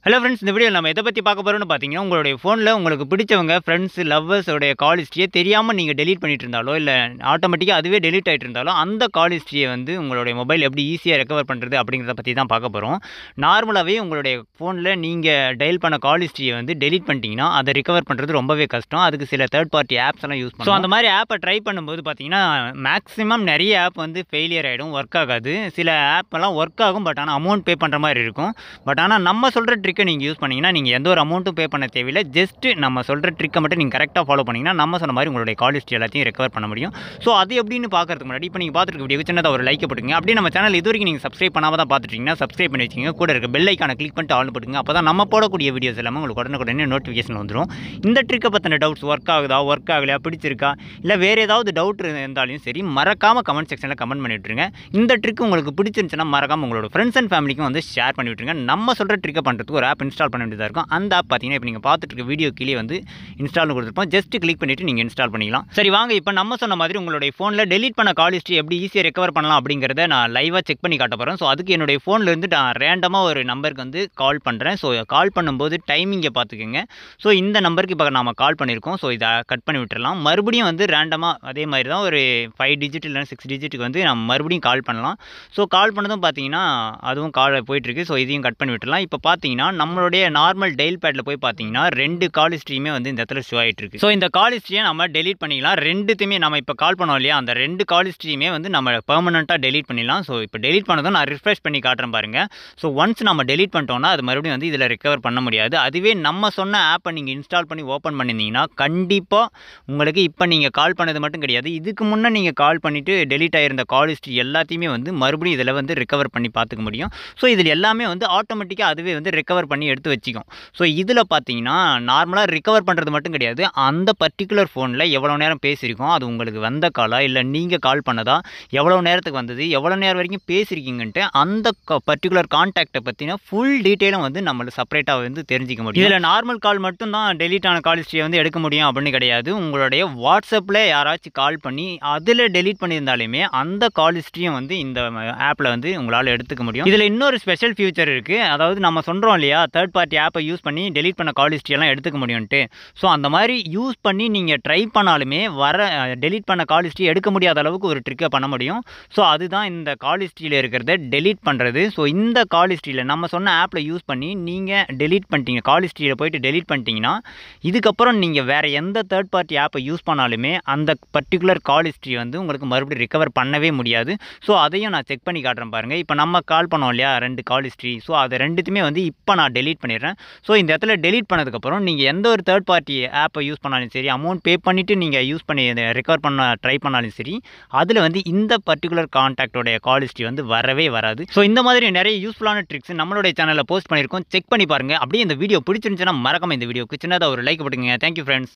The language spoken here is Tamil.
ஹலோ ஃப்ரெண்ட்ஸ், இந்த வீடியோவில் நம்ம எதை பற்றி பார்க்க போகிறோம்னு பார்த்தீங்கன்னா, உங்களுடைய ஃபோனில் உங்களுக்கு பிடிச்சவங்க, ஃப்ரெண்ட்ஸ், லவ்வர்ஸோடைய கால் ஹிஸ்ட்ரியை தெரியாமல் நீங்கள் டெலீட் பண்ணிட்டு இருந்தாலோ, இல்லை ஆட்டோமேட்டிக்காக அதுவே டெலீட் ஆகிட்டு இருந்தாலோ, அந்த கால் ஹிஸ்ட்ரியை வந்து உங்களுடைய மொபைல் எப்படி ஈஸியாக ரெக்கவர் பண்ணுறது அப்படிங்கிறத பற்றி தான் பார்க்க போகிறோம். நார்மலாகவே உங்களுடைய ஃபோனில் நீங்கள் டயல் பண்ண கால் ஹிஸ்ட்ரியை வந்து டெலீட் பண்ணிட்டீங்கன்னா, அதை ரிகவர் பண்ணுறது ரொம்பவே கஷ்டம். அதுக்கு சில தேர்ட் பார்ட்டி ஆப்ஸ் எல்லாம் யூஸ் பண்ணுவோம். ஸோ அந்த மாதிரி ஆப்பை ட்ரை பண்ணும்போது பார்த்தீங்கன்னா, மேக்ஸிமம் நிறைய ஆப் வந்து ஃபெயிலியர் ஆகிடும், ஒர்க் ஆகாது. சில ஆப்பெல்லாம் ஒர்க் ஆகும், பட் ஆனால் அமௌண்ட் பே பண்ணுற மாதிரி இருக்கும். பட் ஆனால் நம்ம சொல்கிற ட்ரிக்கை நீங்கள் யூஸ் பண்ணிங்கன்னா, நீங்கள் எந்த ஒரு அமௌண்ட்டும் பே பண்ண தேவையில்லை. ஜஸ்ட் நம்ம சொல்கிற ட்ரிக்கை மட்டும் நீங்கள் கரெக்டாக ஃபாலோ பண்ணிங்கன்னா, நம்ம சொன்ன மாதிரி உங்களுடைய கால் ஹிஸ்ட்ரி எல்லாத்தையும் ரெக்கவர் பண்ண முடியும். ஸோ அது எப்படின்னு பார்க்கறதுக்கு முன்னாடி இப்போ நீங்கள் பார்த்துருக்க வீடியோ சின்னதாக ஒரு லைக் போட்டுங்க. அப்படியே நம்ம சேனல் இது வரைக்கும் நீங்கள் சப்ஸ்கிரைப் பண்ணாமல் தான் பார்த்துட்டீங்கன்னா, சப்ஸ்கிரைப் பண்ணி வச்சுங்க. கூட இருக்க பெல் ஐக்கானை கிளிக் பண்ணிட்டு ஆல் போட்டுங்க. அப்போ தான் நம்ம போடக்கூடிய வீடியோஸ் எல்லாமே உங்களுக்கு உடனே நோட்டிஃபிகேஷன் வந்துடும். இந்த ட்ரிக்கை பற்றின டவுட்ஸ் ஒர்க் ஆகுதா, ஒர்க் ஆகலையா, பிடிச்சிருக்கா, இல்லை வேறு ஏதாவது டவுட் இருந்தாலும் சரி, மறக்காமல் கமெண்ட் செக்ஷனில் கமெண்ட் பண்ணி விட்டுருங்க. இந்த ட்ரிக் உங்களுக்கு பிடிச்சிருந்துச்சுன்னா மறக்காமல் உங்களோட ஃப்ரெண்ட்ஸ் அண்ட் ஃபேமிலிக்கும் வந்து ஷேர் பண்ணி விட்டுருங்க. நம்ம சொல்கிற ட்ரிக்கை பண்ணுறதுக்கு ஒரு ஆப் இன்ஸ்டால் பண்ண வேண்டியதாக இருக்கும். அந்த ஆப் பார்த்தீங்கன்னா, இப்போ நீங்கள் பார்த்துட்டு இருக்க வீடியோ கீழே வந்து இன்ஸ்டால்னு கொடுத்துருப்போம். ஜஸ்ட் கிளிக் பண்ணிவிட்டு நீங்கள் இன்ஸ்டால் பண்ணிக்கலாம். சரி வாங்க, இப்போ நம்ம சொன்ன மாதிரி உங்களுடைய ஃபோனில் டெலீட் பண்ண கால் ஹிஸ்ட்ரி எப்படி ஈஸியாக ரெக்கவர் பண்ணலாம் அப்படிங்கிறத நான் லைவாக செக் பண்ணி காட்ட போகிறேன். ஸோ அதுக்கு என்னுடைய ஃபோன்லேருந்து நான் ரேண்டமாக ஒரு நம்பருக்கு வந்து கால் பண்ணுறேன். ஸோ கால் பண்ணும்போது டைமிங்கை பார்த்துக்கோங்க. ஸோ இந்த நம்பருக்கு இப்போ நம்ம கால் பண்ணியிருக்கோம். ஸோ இதை கட் பண்ணி விட்டுறலாம். மறுபடியும் வந்து ரேண்டமாக அதே மாதிரி தான் ஒரு 5 டிஜிட் இல்லைனா 6 டிஜிட்டுக்கு வந்து நம்ம மறுபடியும் கால் பண்ணலாம். ஸோ கால் பண்ணதும் பார்த்தீங்கன்னா அதுவும் கால் போயிட்டுருக்கு. ஸோ இதையும் கட் பண்ணி விட்டுறலாம். இப்போ பார்த்தீங்கன்னா நம்மளுடைய நார்மல் டெயில் பேடில் போய் பார்த்தீங்கன்னா 2 கால் ஹிஸ்ட்ரியுமே வந்து இந்த இடத்துல ஷோ ஆகிட்டு இருக்கு. ஸோ இந்த கால் ஹிஸ்ட்ரியை நம்ம டெலீட் பண்ணிக்கலாம். ரெண்டுத்தையுமே நம்ம இப்போ கால் பண்ணோம் இல்லையா, அந்த 2 கால் ஹிஸ்ட்ரியுமே வந்து நம்ம பெர்மனெண்ட்டாக டெலீட் பண்ணிடலாம். ஸோ இப்போ டெலீட் பண்ணதும் நான் ரிஃப்ரெஷ் பண்ணி காட்டுறேன் பாருங்கள். ஸோ ஒன்ஸ் நம்ம டெலீட் பண்ணிட்டோம்னா அது மறுபடியும் வந்து இதில் ரெக்கவர் பண்ண முடியாது. அதுவே நம்ம சொன்ன ஆப்பை நீங்கள் இன்ஸ்டால் பண்ணி ஓப்பன் பண்ணியிருந்தீங்கன்னா கண்டிப்பாக உங்களுக்கு இப்போ நீங்கள் கால் பண்ணது மட்டும் கிடையாது, இதுக்கு முன்னே நீங்கள் கால் பண்ணிவிட்டு டெலீட் ஆகிருந்த கால் ஹிஸ்ட்ரி எல்லாத்தையுமே வந்து மறுபடியும் இதில் வந்து ரெக்கவர் பண்ணி பார்த்துக்க முடியும். ஸோ இதில் எல்லாமே வந்து ஆட்டோமேட்டிக்காக அதுவே வந்து ரெக்கவர் பண்ணி எடுத்து வச்சுக்கும். ஸோ இதில் பார்த்தீங்கன்னா நார்மலாக ரிகவர் பண்ணுறது மட்டும் கிடையாது, அந்த பர்டிகுலர் ஃபோனில் எவ்வளோ நேரம் பேசியிருக்கோம், அது உங்களுக்கு வந்த காலா இல்லை நீங்கள் கால் பண்ணதா, எவ்வளோ நேரத்துக்கு வந்தது, எவ்வளோ நேரம் வரைக்கும் பேசியிருக்கீங்கன்ட்டு அந்த பர்டிகுலர் கான்டாக்டை பற்றின ஃபுல் டீட்டெயிலும் வந்து நம்மளுக்கு செப்பரேட்டாக வந்து தெரிஞ்சிக்க முடியும். இதில் நார்மல் கால் மட்டும் தான் டெலீட் ஆன கால் ஹிஸ்ட்ரியை வந்து எடுக்க முடியும் அப்படின்னு கிடையாது. உங்களுடைய வாட்ஸ்அப்பில் யாராச்சும் கால் பண்ணி அதில் டெலீட் பண்ணியிருந்தாலுமே அந்த கால் ஹிஸ்ட்ரியும் வந்து இந்த ஆப்பில் வந்து உங்களால் எடுத்துக்க முடியும். இதில் இன்னொரு ஸ்பெஷல் ஃபியூச்சர் இருக்குது. அதாவது நம்ம சொல்கிறோம் இல்லையா, தேர்ட் பார்ட்டி ஆப்பை யூஸ் பண்ணி டெலீட் பண்ண கால் ஹிஸ்ட்ரியெல்லாம் எடுத்துக்க முடியும்ட்டு. ஸோ அந்த மாதிரி யூஸ் பண்ணி நீங்கள் ட்ரை பண்ணாலுமே டெலீட் பண்ண கால் ஹிஸ்ட்ரி எடுக்க முடியாத அளவுக்கு ஒரு ட்ரிக்கை பண்ண முடியும். ஸோ அதுதான் இந்த கால் ஹிஸ்ட்ரியில் இருக்கிறத டெலீட் பண்ணுறது. ஸோ இந்த கால் ஹிஸ்ட்ரியில் நம்ம சொன்ன ஆப்பில் யூஸ் பண்ணி நீங்கள் டெலீட் பண்ணிட்டீங்க, கால் ஹிஸ்ட்ரியில் போய்ட்டு டெலீட் பண்ணிட்டீங்கன்னா இதுக்கப்புறம் நீங்கள் வேறு எந்த தேர்ட் பார்ட்டி ஆப்பை யூஸ் பண்ணாலுமே அந்த பர்டிகுலர் கால் ஹிஸ்ட்ரி வந்து உங்களுக்கு மறுபடியும் ரிகவர் பண்ணவே முடியாது. ஸோ அதையும் நான் செக் பண்ணி காட்டுறேன் பாருங்கள். இப்போ நம்ம கால் பண்ணோம் இல்லையா 2 கால் ஹிஸ்ட்ரி, ஸோ அது ரெண்டுத்துமே வந்து இப்போ நான் டெலீட் பண்ணிடுறேன். ஸோ இந்த இடத்துல டெலீட் பண்ணதுக்கப்புறம் நீங்கள் எந்த ஒரு தேர்ட் பார்ட்டி ஆப்பை யூஸ் பண்ணாலும் சரி, அமௌண்ட் பே பண்ணிவிட்டு நீங்கள் யூஸ் பண்ணி ரெக்கவர் பண்ண ட்ரை பண்ணாலும் சரி, அதில் வந்து இந்த பர்டிகுலர் கான்டாக்டோடைய கால் ஹிஸ்ட்ரி வந்து வரவே வராது. ஸோ இந்த மாதிரி நிறைய யூஸ்ஃபுல்லான ட்ரிக்ஸ் நம்மளுடைய சேனலில் போஸ்ட் பண்ணியிருக்கோம், செக் பண்ணி பாருங்கள். அப்படியே இந்த வீடியோ பிடிச்சிருந்துச்சுன்னா மறக்காம இந்த வீடியோக்கு சின்னதாக ஒரு லைக் போட்டுங்க. Thank you friends.